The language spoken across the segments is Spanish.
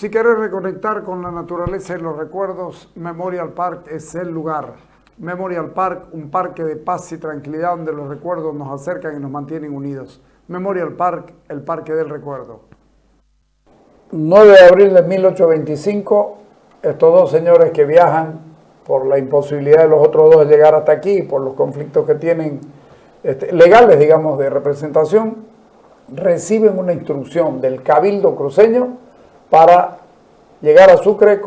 Si quieres reconectar con la naturaleza y los recuerdos, Memorial Park es el lugar. Memorial Park, un parque de paz y tranquilidad donde los recuerdos nos acercan y nos mantienen unidos. Memorial Park, el parque del recuerdo. 9 de abril de 1825, estos dos señores que viajan por la imposibilidad de los otros dos de llegar hasta aquí, por los conflictos que tienen legales, digamos, de representación, reciben una instrucción del Cabildo cruceño para llegar a Sucre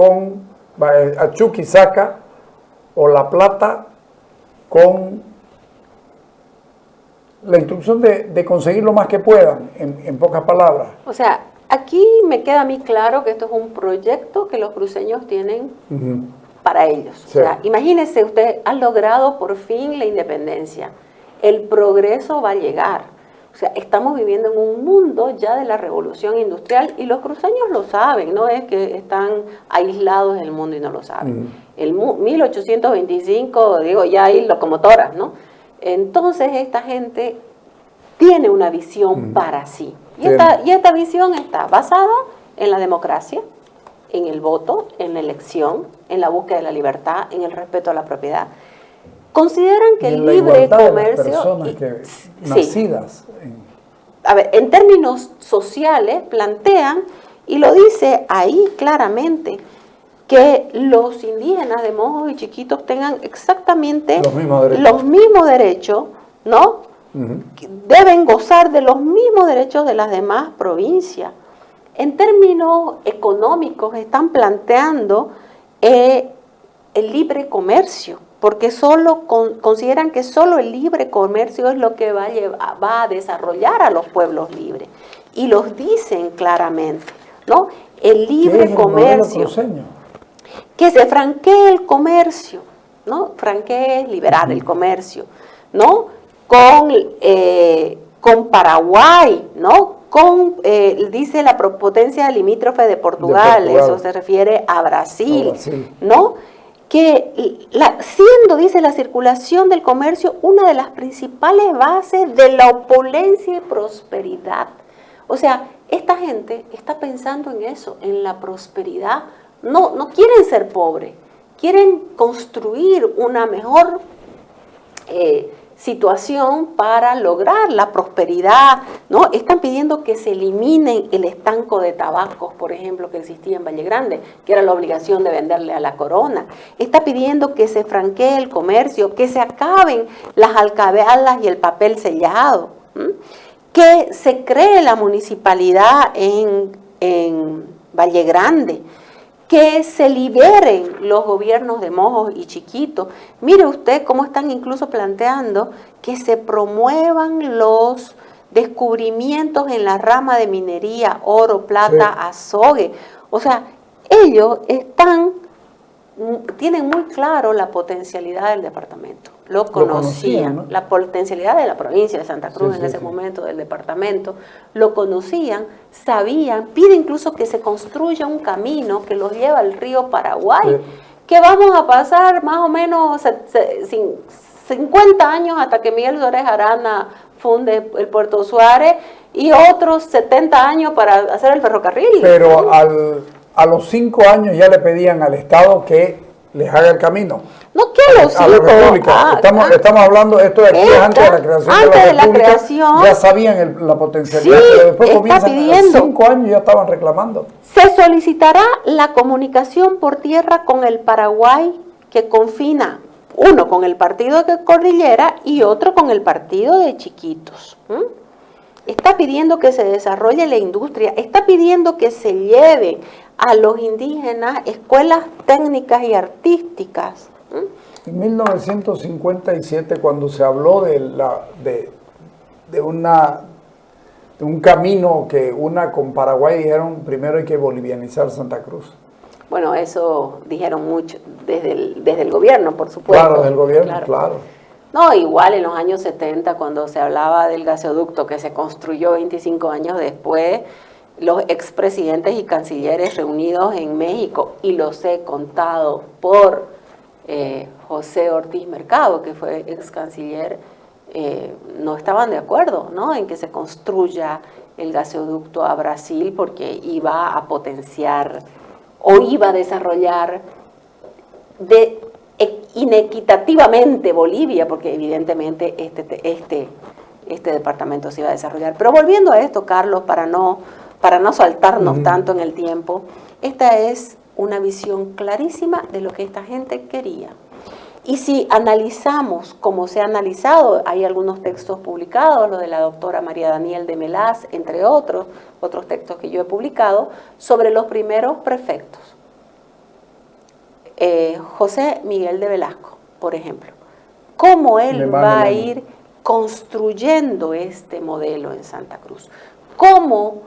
a Chuquisaca o La Plata con la instrucción de conseguir lo más que puedan, en pocas palabras. O sea, aquí me queda a mí claro que esto es un proyecto que los cruceños tienen para ellos. Sí. O sea, imagínense, usted ha logrado por fin la independencia. El progreso va a llegar. O sea, estamos viviendo en un mundo ya de la revolución industrial y los cruceños lo saben, no es que están aislados del mundo y no lo saben. El 1825, digo, ya hay locomotoras, ¿no? Entonces esta gente tiene una visión para sí. Y esta visión está basada en la democracia, en el voto, en la elección, en la búsqueda de la libertad, en el respeto a la propiedad. Consideran que el libre comercio... De las personas nacidas... A ver, en términos sociales plantean, y lo dice ahí claramente, que los indígenas de Mojos y Chiquitos tengan exactamente los mismos derechos, ¿no? Deben gozar de los mismos derechos de las demás provincias. En términos económicos están planteando el libre comercio, porque consideran que solo el libre comercio es lo que va a desarrollar a los pueblos libres. Y los dicen claramente, ¿no? El libre comercio, que se franquee el comercio, ¿no? Franquee es liberar el comercio, ¿no? Con Paraguay, ¿no? Dice la potencia limítrofe de Portugal, eso se refiere a Brasil, ¿no? Que siendo, dice, la circulación del comercio una de las principales bases de la opulencia y prosperidad. O sea, esta gente está pensando en eso, en la prosperidad. No quieren ser pobres, quieren construir una mejor situación para lograr la prosperidad, ¿no? Están pidiendo que se eliminen el estanco de tabacos, por ejemplo, que existía en Valle Grande, que era la obligación de venderle a la corona. Está pidiendo que se franquee el comercio, que se acaben las alcabalas y el papel sellado, que se cree la municipalidad en Valle Grande, que se liberen los gobiernos de Mojos y Chiquitos. Mire usted cómo están incluso planteando que se promuevan los descubrimientos en la rama de minería, oro, plata, azogue. O sea, ellos tienen muy claro la potencialidad del departamento. Lo conocían, ¿no? La potencialidad de la provincia de Santa Cruz en ese momento, del departamento, lo conocían, sabían, pide incluso que se construya un camino que los lleva al río Paraguay, que vamos a pasar más o menos 50 años hasta que Miguel Suárez Arana funde el Puerto Suárez y otros 70 años para hacer el ferrocarril. Pero a los 5 años ya le pedían al Estado que les haga el camino. No quiero a la República. Estamos hablando, esto de aquí es antes de la creación de la República. Ya sabían la potencialidad, pero después comienzan, a 5 años ya estaban reclamando. Se solicitará la comunicación por tierra con el Paraguay, que confina, uno con el partido de Cordillera y otro con el partido de Chiquitos. Está pidiendo que se desarrolle la industria, está pidiendo que se lleve a los indígenas escuelas técnicas y artísticas. En 1957, cuando se habló de un camino que una con Paraguay, dijeron primero hay que bolivianizar Santa Cruz. Bueno, eso dijeron mucho desde el gobierno, por supuesto. Claro, desde el gobierno, claro. No, igual en los años 70, cuando se hablaba del gasoducto que se construyó 25 años después, los expresidentes y cancilleres reunidos en México, y los he contado por José Ortiz Mercado, que fue ex canciller, no estaban de acuerdo, ¿no?, en que se construya el gasoducto a Brasil porque iba a potenciar o iba a desarrollar inequitativamente Bolivia, porque evidentemente este departamento se iba a desarrollar. Pero volviendo a esto, Carlos, para no saltarnos tanto en el tiempo, esta es una visión clarísima de lo que esta gente quería. Y si analizamos como se ha analizado, hay algunos textos publicados, lo de la doctora María Daniel de Melas, entre otros textos que yo he publicado, sobre los primeros prefectos. José Miguel de Velasco, por ejemplo, cómo él va a ir construyendo este modelo en Santa Cruz, cómo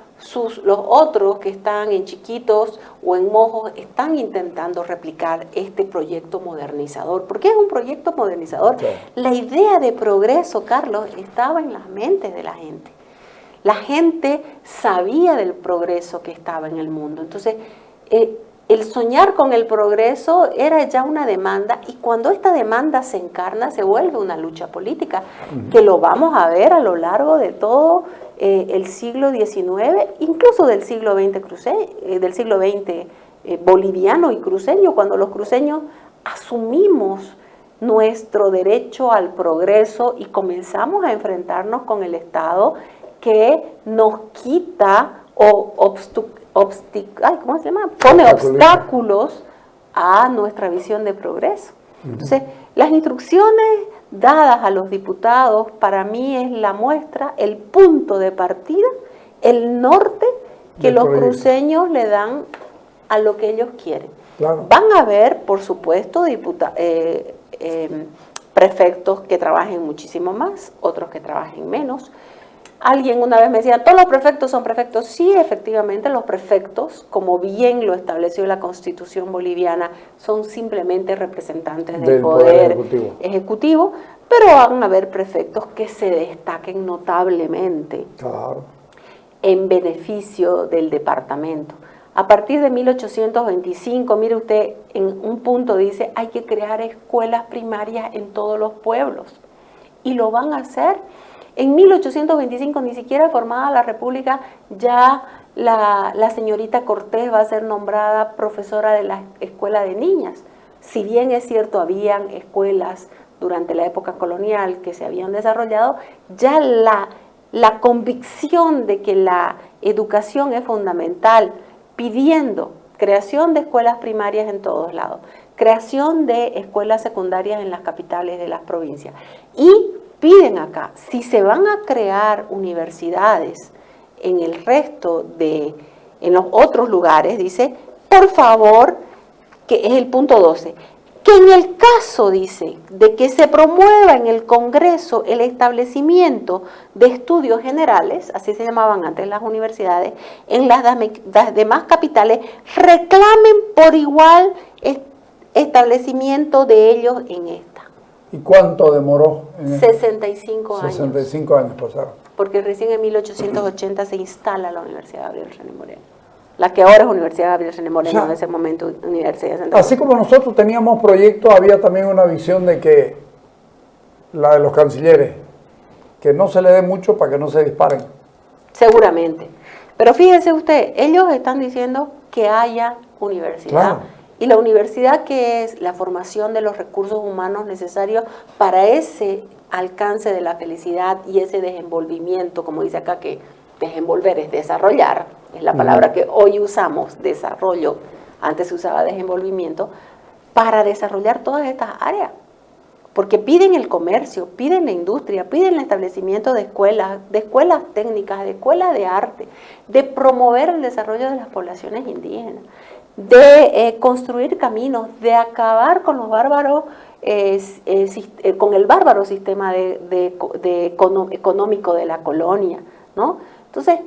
los otros que están en Chiquitos o en Mojos están intentando replicar este proyecto modernizador. ¿Por qué es un proyecto modernizador? Okay. La idea de progreso, Carlos, estaba en las mentes de la gente. La gente sabía del progreso que estaba en el mundo. Entonces, el soñar con el progreso era ya una demanda, y cuando esta demanda se encarna se vuelve una lucha política, que lo vamos a ver a lo largo de todo el siglo XIX, incluso del siglo XX boliviano y cruceño, cuando los cruceños asumimos nuestro derecho al progreso y comenzamos a enfrentarnos con el Estado que nos quita pone obstáculos a nuestra visión de progreso. Entonces, las instrucciones dadas a los diputados para mí es la muestra, el punto de partida, el norte que los cruceños le dan a lo que ellos quieren. Claro. Van a haber, por supuesto, prefectos que trabajen muchísimo más, otros que trabajen menos. Alguien una vez me decía, ¿todos los prefectos son prefectos? Sí, efectivamente, los prefectos, como bien lo estableció la Constitución boliviana, son simplemente representantes del poder ejecutivo, pero van a haber prefectos que se destaquen notablemente en beneficio del departamento. A partir de 1825, mire usted, en un punto dice, hay que crear escuelas primarias en todos los pueblos, y lo van a hacer. En 1825, ni siquiera formada la República, ya la señorita Cortés va a ser nombrada profesora de la escuela de niñas. Si bien es cierto, habían escuelas durante la época colonial que se habían desarrollado, ya la convicción de que la educación es fundamental, pidiendo creación de escuelas primarias en todos lados, creación de escuelas secundarias en las capitales de las provincias, y piden acá, si se van a crear universidades en el resto en los otros lugares, dice, por favor, que es el punto 12, que en el caso, dice, de que se promueva en el Congreso el establecimiento de estudios generales, así se llamaban antes las universidades, en las demás capitales, reclamen por igual establecimiento de ellos en esta. ¿Y cuánto demoró? 65 años. 65 años pasaron. Porque recién en 1880 se instala la Universidad Gabriel René Moreno. La que ahora es Universidad Gabriel René Moreno, en ese momento Universidad de Santa Cruz. Así como nosotros teníamos proyectos, había también una visión de que, la de los cancilleres, que no se le dé mucho para que no se disparen. Seguramente. Pero fíjese usted, ellos están diciendo que haya universidad. Claro. Y la universidad, que es la formación de los recursos humanos necesarios para ese alcance de la felicidad y ese desenvolvimiento, como dice acá, que desenvolver es desarrollar, es la palabra que hoy usamos, desarrollo, antes se usaba desenvolvimiento, para desarrollar todas estas áreas. Porque piden el comercio, piden la industria, piden el establecimiento de escuelas técnicas, de escuelas de arte, de promover el desarrollo de las poblaciones indígenas, de construir caminos, de acabar con los bárbaros, con el bárbaro sistema económico de la colonia, ¿no? Entonces,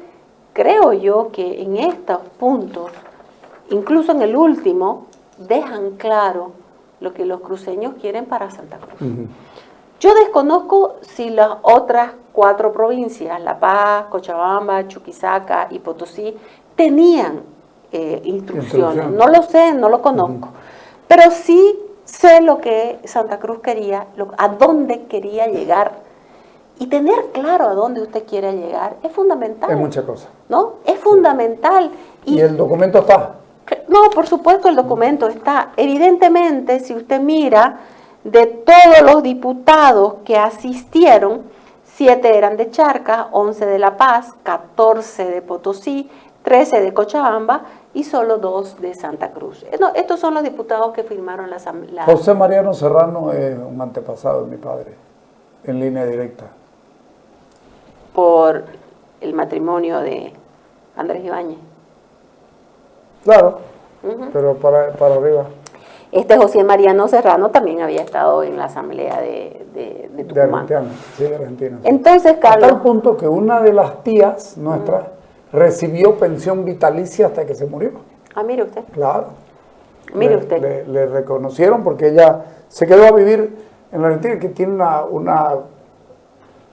creo yo que en estos puntos, incluso en el último, dejan claro lo que los cruceños quieren para Santa Cruz. Yo desconozco si las otras 4 provincias, La Paz, Cochabamba, Chuquisaca y Potosí, tenían instrucciones. No lo sé, no lo conozco. Pero sí sé lo que Santa Cruz quería, a dónde quería llegar. y tener claro a dónde usted quiere llegar es fundamental. Es mucha cosa. ¿No? Es fundamental. Y el documento está. No, por supuesto el documento está. Evidentemente, si usted mira, de todos los diputados que asistieron, 7 eran de Charcas, 11 de La Paz, 14 de Potosí, 13 de Cochabamba y solo 2 de Santa Cruz. No, estos son los diputados que firmaron la asamblea. José Mariano Serrano es un antepasado de mi padre, en línea directa. Por el matrimonio de Andrés Ibáñez. Claro, pero para arriba. Este José Mariano Serrano también había estado en la asamblea de Tucumán. De Argentina, sí, de Argentina. Entonces, Carlos... Hasta el punto que una de las tías nuestras recibió pensión vitalicia hasta que se murió. Ah, mire usted. Claro. Mire usted. Le reconocieron porque ella se quedó a vivir en la Argentina, que tiene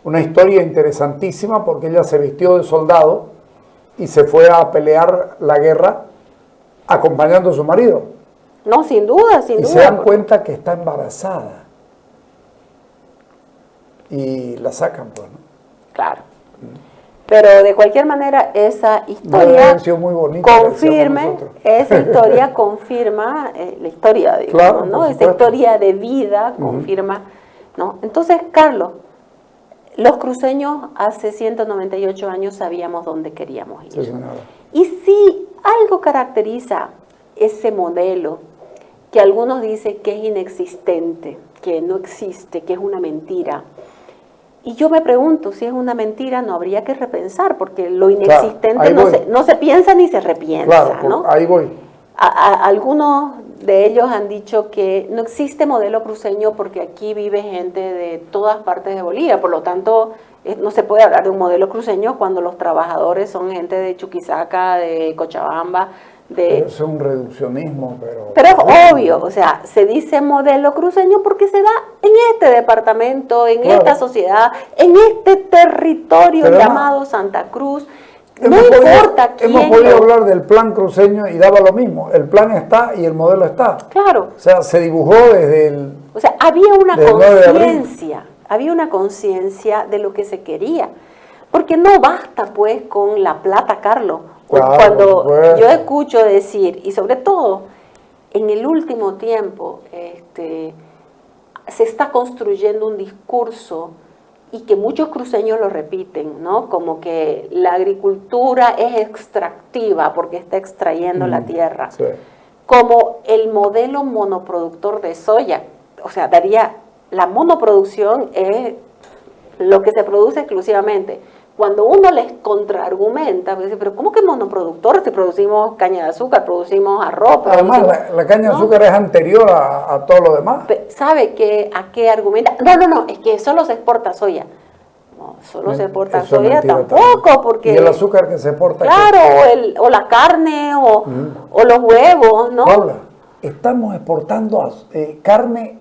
una historia interesantísima, porque ella se vistió de soldado y se fue a pelear la guerra acompañando a su marido. No, sin duda, sin duda. Y se dan cuenta que está embarazada. Y la sacan, pues, ¿no? Claro. Pero de cualquier manera, esa historia muy bonita, esa historia confirma la historia, digamos, claro, ¿no? Esa historia de vida confirma, ¿no? Entonces, Carlos, los cruceños hace 198 años sabíamos dónde queríamos ir. Sí, señora. Y si algo caracteriza ese modelo, que algunos dicen que es inexistente, que no existe, que es una mentira. Y yo me pregunto, si es una mentira, no habría que repensar, porque lo inexistente no se piensa ni se repiensa, claro, ¿no? Ahí voy. Algunos de ellos han dicho que no existe modelo cruceño porque aquí vive gente de todas partes de Bolivia, por lo tanto no se puede hablar de un modelo cruceño cuando los trabajadores son gente de Chuquisaca, de Cochabamba, Pero es un reduccionismo, pero es obvio, o sea, se dice modelo cruceño porque se da en este departamento, en esta sociedad, en este territorio llamado Santa Cruz. No importa quién. Hemos podido hablar del plan cruceño y daba lo mismo. El plan está y el modelo está. Claro. O sea, se dibujó desde el... O sea, había una conciencia de lo que se quería. Porque no basta, pues, con la plata, Carlos. Claro, cuando yo escucho decir, y sobre todo en el último tiempo, se está construyendo un discurso y que muchos cruceños lo repiten, ¿no? Como que la agricultura es extractiva porque está extrayendo la tierra. Sí. Como el modelo monoproductor de soya. O sea, la monoproducción es lo que se produce exclusivamente. Cuando uno les contraargumenta, pues dice, pero ¿cómo que monoproductor? Si producimos caña de azúcar, producimos arroz. Además, la caña de azúcar es anterior a todo lo demás. ¿Sabe a qué argumenta? No, es que solo se exporta soya. No, solo se exporta soya tampoco, porque... ¿Y el azúcar que se exporta? Claro, o la carne, o los huevos, ¿no? Paula, estamos exportando carne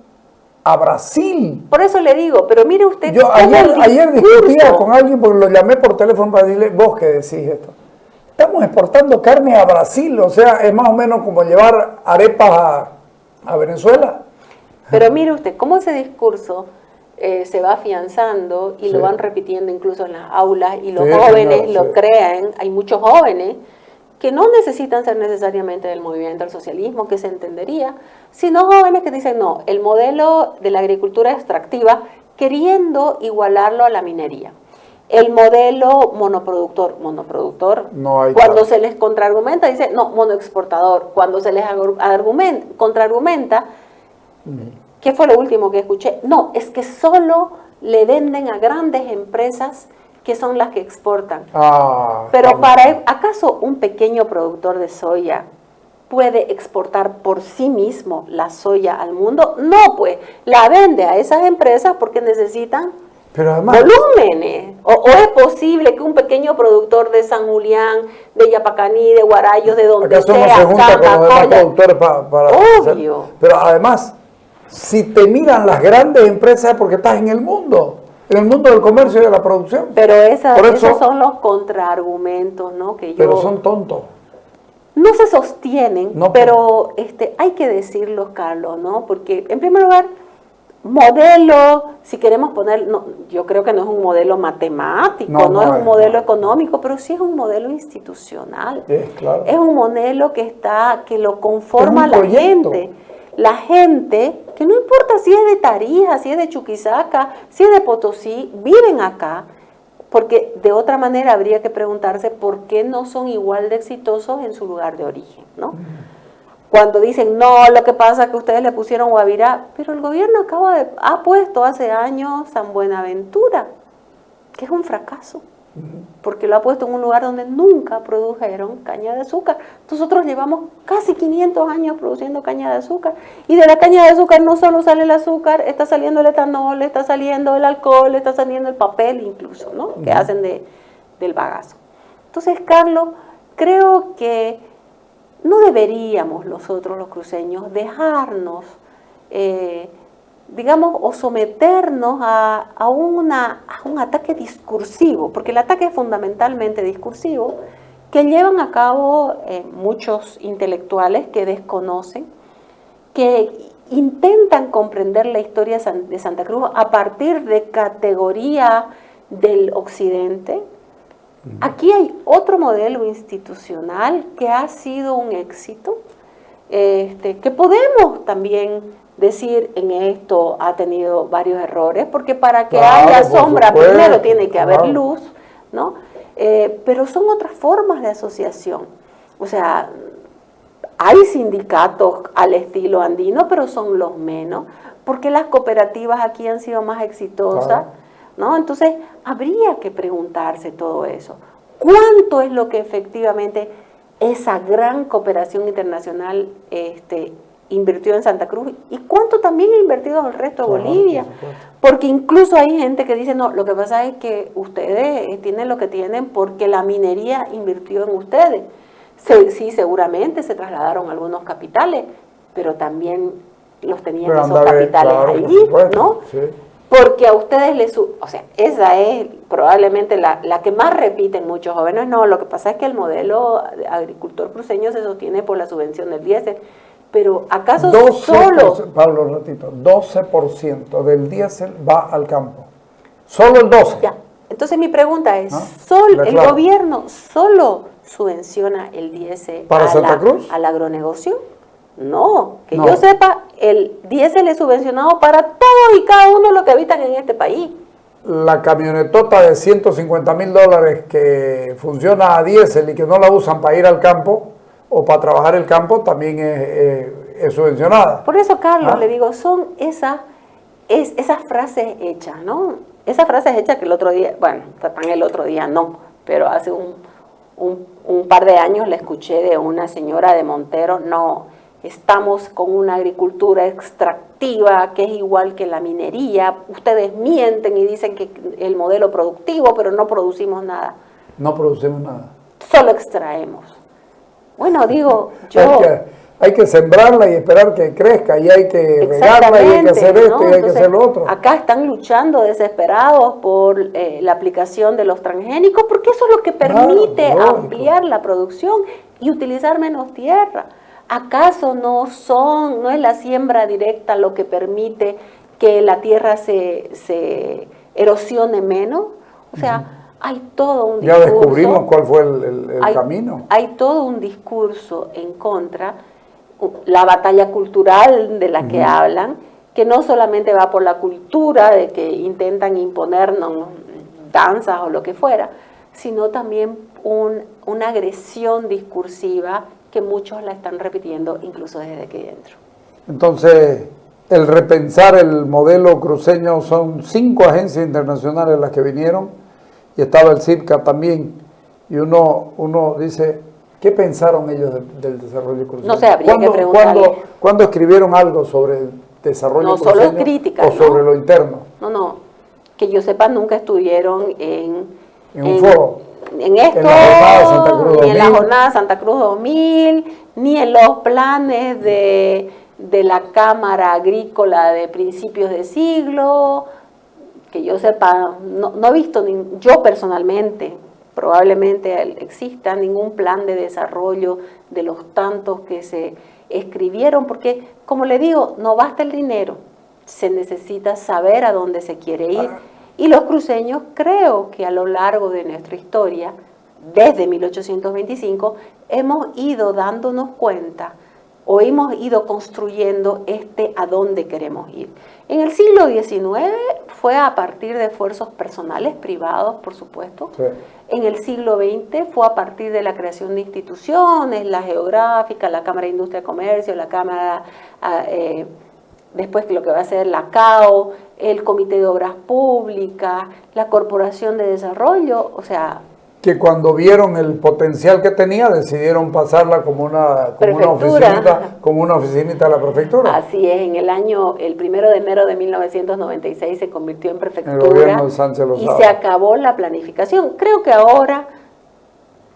a Brasil. Por eso le digo, pero mire usted... Yo ayer discutía con alguien porque lo llamé por teléfono para decirle, vos que decís esto. Estamos exportando carne a Brasil, o sea, es más o menos como llevar arepas a Venezuela. Pero mire usted, cómo ese discurso se va afianzando y lo van repitiendo incluso en las aulas y los jóvenes lo crean. Hay muchos jóvenes que no necesitan ser necesariamente del movimiento al socialismo, que se entendería, sino jóvenes que dicen, no, el modelo de la agricultura extractiva, queriendo igualarlo a la minería. El modelo monoproductor, no hay cuando se les contraargumenta, dice, no, monoexportador. Cuando se les contraargumenta, ¿qué fue lo último que escuché? No, es que solo le venden a grandes empresas que son las que exportan. Pero ¿acaso un pequeño productor de soya puede exportar por sí mismo la soya al mundo? No, pues, la vende a esas empresas porque necesitan volúmenes. O es posible que un pequeño productor de San Julián, de Yapacaní, de Guarayos, de donde ¿acaso sea, no se junta con los demás productores para obvio. Pero además, si te miran las grandes empresas es porque estás en el mundo del comercio y de la producción. Pero esos son los contraargumentos, ¿no? Pero son tontos. No se sostienen, pero hay que decirlos, Carlos, ¿no? Porque, en primer lugar, modelo, si queremos poner, no, yo creo que no es un modelo matemático, no es un modelo económico, pero sí es un modelo institucional. Claro. Es un modelo que lo conforma la gente. La gente, que no importa si es de Tarija, si es de Chuquisaca, si es de Potosí, viven acá, porque de otra manera habría que preguntarse por qué no son igual de exitosos en su lugar de origen, ¿no? Cuando dicen, no, lo que pasa es que ustedes le pusieron Guavirá, pero el gobierno ha puesto hace años San Buenaventura, que es un fracaso, porque lo ha puesto en un lugar donde nunca produjeron caña de azúcar. Nosotros llevamos casi 500 años produciendo caña de azúcar, y de la caña de azúcar no solo sale el azúcar, está saliendo el etanol, está saliendo el alcohol, está saliendo el papel incluso, ¿no? Que hacen del bagazo. Entonces, Carlos, creo que no deberíamos nosotros los cruceños dejarnos, digamos, o someternos a un ataque discursivo, porque el ataque es fundamentalmente discursivo, que llevan a cabo muchos intelectuales que desconocen, que intentan comprender la historia de Santa Cruz a partir de categoría del occidente. Aquí hay otro modelo institucional que ha sido un éxito, que podemos también decir en esto ha tenido varios errores, porque para que haya sombra primero tiene que haber luz, ¿no? Pero son otras formas de asociación. O sea, hay sindicatos al estilo andino, pero son los menos, porque las cooperativas aquí han sido más exitosas, ¿no? Entonces, habría que preguntarse todo eso. ¿Cuánto es lo que efectivamente esa gran cooperación internacional invirtió en Santa Cruz? ¿Y cuánto también ha invertido en el resto de Bolivia? Porque incluso hay gente que dice, no, lo que pasa es que ustedes tienen lo que tienen porque la minería invirtió en ustedes. Sí, seguramente se trasladaron algunos capitales, pero también los tenían esos capitales allí, ¿no? Sí. Porque a ustedes o sea, esa es probablemente la que más repiten muchos jóvenes. No, lo que pasa es que el modelo agricultor cruceño se sostiene por la subvención del diésel. Pero ¿acaso solo? Pablo, un ratito, 12% del diésel va al campo. Solo el 12%. Ya. Entonces mi pregunta es, ¿el gobierno solo subvenciona el diésel ¿para Santa Cruz? Al agronegocio? No, que yo sepa, el diésel es subvencionado para todos y cada uno de los que habitan en este país. La camionetota de $150,000 que funciona a diésel y que no la usan para ir al campo o para trabajar el campo también es subvencionada. Por eso, Carlos, le digo, son esas frases hechas, ¿no? Esas frases hechas que el otro día, bueno, el otro día no, pero hace un par de años le escuché de una señora de Montero, no, estamos con una agricultura extractiva que es igual que la minería, ustedes mienten y dicen que el modelo productivo, pero no producimos nada. No producimos nada. Solo extraemos. Bueno, digo, hay que sembrarla y esperar que crezca, y hay que regarla, y hay que hacer esto, ¿no? Y hay que hacer lo otro. Acá están luchando desesperados por la aplicación de los transgénicos, porque eso es lo que permite ampliar la producción y utilizar menos tierra. ¿Acaso no es la siembra directa lo que permite que la tierra se erosione menos? O sea, hay todo un discurso. Ya descubrimos cuál fue el camino. Hay todo un discurso en contra, la batalla cultural de la que hablan, que no solamente va por la cultura, de que intentan imponernos danzas o lo que fuera, sino también una agresión discursiva que muchos la están repitiendo incluso desde aquí dentro. Entonces, el repensar el modelo cruceño, son 5 agencias internacionales las que vinieron, y estaba el CIPCA también, y uno dice, ¿qué pensaron ellos del desarrollo cruceño? No sé, habría que preguntarle. ¿Cuándo escribieron algo sobre el desarrollo cruceño? No solo críticas, o sobre lo interno. No, que yo sepa, nunca estuvieron en un foro. En esto, ni en la jornada Santa Cruz 2000, ni en los planes de la Cámara Agrícola de principios de siglo, que yo sepa, no he visto, yo personalmente, probablemente exista ningún plan de desarrollo de los tantos que se escribieron, porque, como le digo, no basta el dinero, se necesita saber a dónde se quiere ir. Y los cruceños, creo que a lo largo de nuestra historia, desde 1825, hemos ido dándonos cuenta o hemos ido construyendo a dónde queremos ir. En el siglo XIX fue a partir de esfuerzos personales, privados, por supuesto. Sí. En el siglo XX fue a partir de la creación de instituciones, la geográfica, la Cámara de Industria y Comercio, la Cámara, después lo que va a ser la CAO, el Comité de Obras Públicas, la Corporación de Desarrollo, o sea... Que cuando vieron el potencial que tenía, decidieron pasarla como una oficinita a la prefectura. Así es, el 1 de enero de 1996 se convirtió en prefectura. El gobierno de Sánchez Lozada. Y se acabó la planificación. Creo que ahora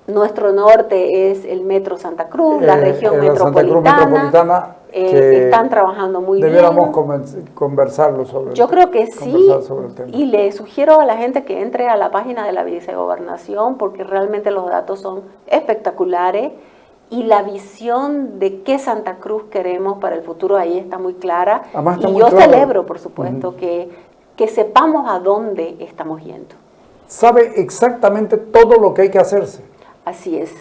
nuestro norte es el Metro Santa Cruz, la región metropolitana. Santa Cruz metropolitana. Están trabajando muy bien. Debiéramos conversarlo sobre Yo creo que sí, sobre el tema. Y le sugiero a la gente que entre a la página de la Vicegobernación porque realmente los datos son espectaculares y la visión de qué Santa Cruz queremos para el futuro ahí está muy clara. Además, y yo celebro, por supuesto, que sepamos a dónde estamos yendo. Sabe exactamente todo lo que hay que hacerse. Así es,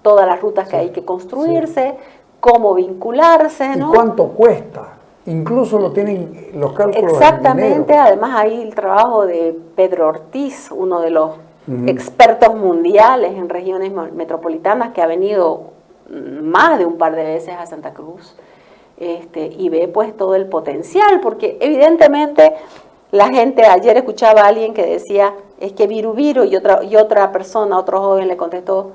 todas las rutas que hay que construirse, cómo vincularse, ¿no? ¿Y cuánto cuesta? Incluso lo tienen los cálculos. Exactamente, además hay el trabajo de Pedro Ortiz, uno de los expertos mundiales en regiones metropolitanas que ha venido más de un par de veces a Santa Cruz y ve pues todo el potencial, porque evidentemente la gente, ayer escuchaba a alguien que decía, es que Viru y otra persona, otro joven le contestó,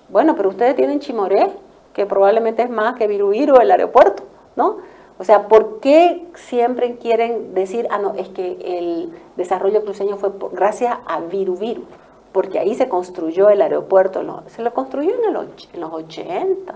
bueno, pero ustedes tienen Chimoré, que probablemente es más que Viru el aeropuerto, ¿no? O sea, ¿por qué siempre quieren decir, no, es que el desarrollo cruceño fue gracias a Viru? Porque ahí se construyó el aeropuerto, se lo construyó en los 80.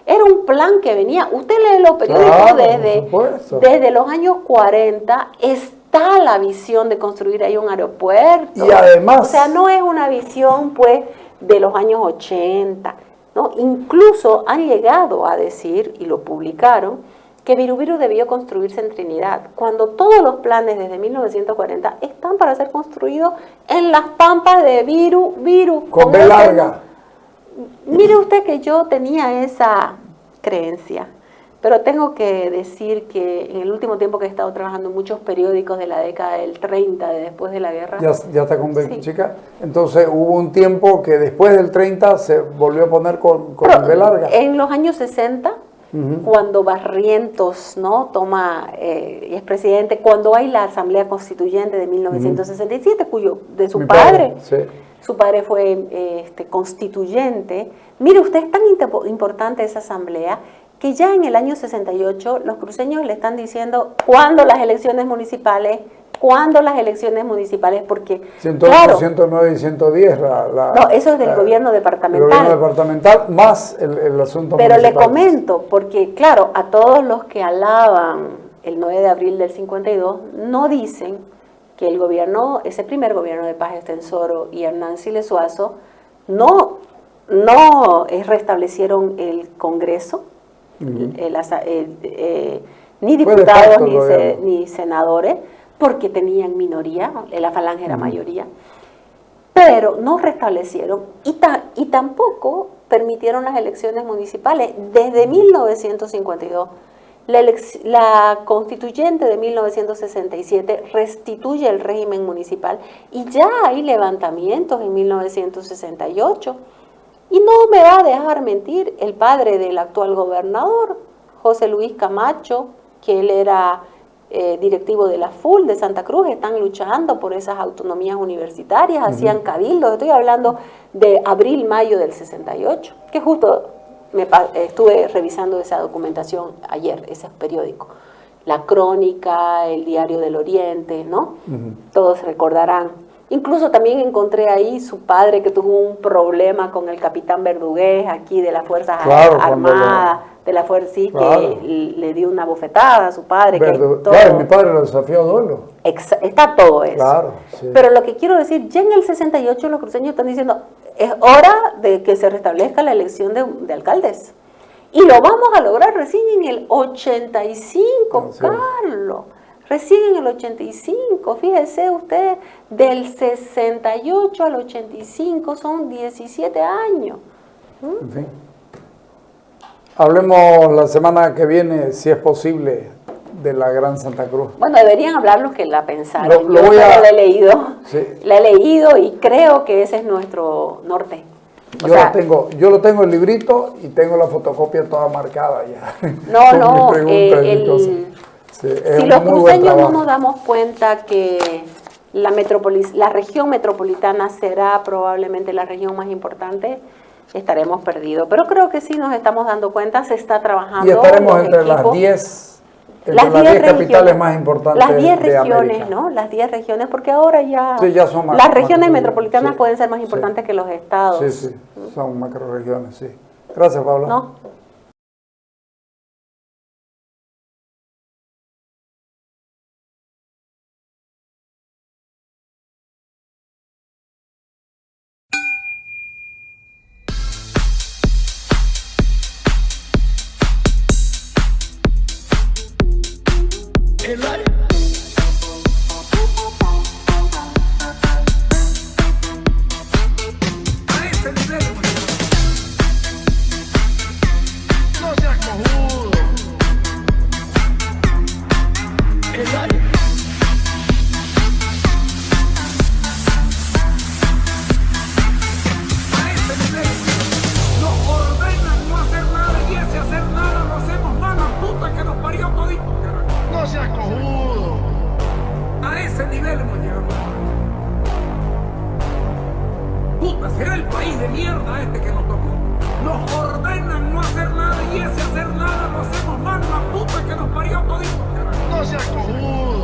Era un plan que venía, usted lee los periódicos desde los años 40, está la visión de construir ahí un aeropuerto. Y además... O sea, no es una visión, pues, de los años 80, ¿no? Incluso han llegado a decir, y lo publicaron, que Viru debió construirse en Trinidad, cuando todos los planes desde 1940 están para ser construidos en las pampas de Viru. Con B larga. Mire usted que yo tenía esa creencia, pero tengo que decir que en el último tiempo que he estado trabajando en muchos periódicos de la década del 30, de después de la guerra. ¿Ya está con B sí. chica? Entonces hubo un tiempo que después del 30 se volvió a poner con B larga. En los años 60, cuando Barrientos, ¿no?, toma y es presidente, cuando hay la Asamblea Constituyente de 1967, de su padre. Sí. Su padre fue constituyente. Mire usted, es tan importante esa asamblea que ya en el año 68 los cruceños le están diciendo ¿cuándo las elecciones municipales? Porque, 108, claro, 109 y 110. No, eso es del gobierno departamental. El gobierno departamental más el asunto Pero municipal. le comento, porque claro, a todos los que alaban el 9 de abril del 52, no dicen que el gobierno, ese primer gobierno de Paz Extensoro y Hernán Siles Suazo, no restablecieron el Congreso, ni diputados ni senadores, porque tenían minoría, la falange era mayoría, pero no restablecieron y tampoco permitieron las elecciones municipales desde 1952. La constituyente de 1967 restituye el régimen municipal y ya hay levantamientos en 1968. Y no me va a dejar mentir el padre del actual gobernador, José Luis Camacho, que él era directivo de la FUL de Santa Cruz, están luchando por esas autonomías universitarias, hacían cabildos, estoy hablando de abril-mayo del 68, que justo estuve revisando esa documentación ayer, ese periódico. La Crónica, el Diario del Oriente, ¿no? Todos recordarán. Incluso también encontré ahí su padre que tuvo un problema con el capitán Verdugués, aquí de las Fuerzas Armadas, de la Fuerza, sí, que le dio una bofetada a su padre. Claro, mi padre lo desafió a duelo. Está todo eso. Claro, sí. Pero lo que quiero decir, ya en el 68 los cruceños están diciendo, es hora de que se restablezca la elección de alcaldes. Y lo vamos a lograr recién en el 85, Carlos. recién en el 85, fíjese usted, del 68 al 85 son 17 años. En fin. Hablemos la semana que viene, si es posible, de la Gran Santa Cruz. Bueno, deberían hablar los que la pensaron. Lo Yo voy a... la he leído, sí. la he leído y creo que ese es nuestro norte. Yo lo tengo el librito y tengo la fotocopia toda marcada ya. No, sí, si los cruceños no nos damos cuenta que la región metropolitana será probablemente la región más importante, estaremos perdidos. Pero creo que sí nos estamos dando cuenta, se está trabajando. Y estaremos entre las 10 capitales más importantes las 10 de regiones, América. ¿no? Las 10 regiones, porque ahora ya, sí, ya son las regiones macro, metropolitanas sí, pueden ser más importantes que los estados. Sí, son macroregiones, sí. Gracias, Paula. ¿No? Será el país de mierda este que nos tocó. Nos ordenan no hacer nada y ese hacer nada lo hacemos mal, la puta que nos parió todito. No seas cojudo.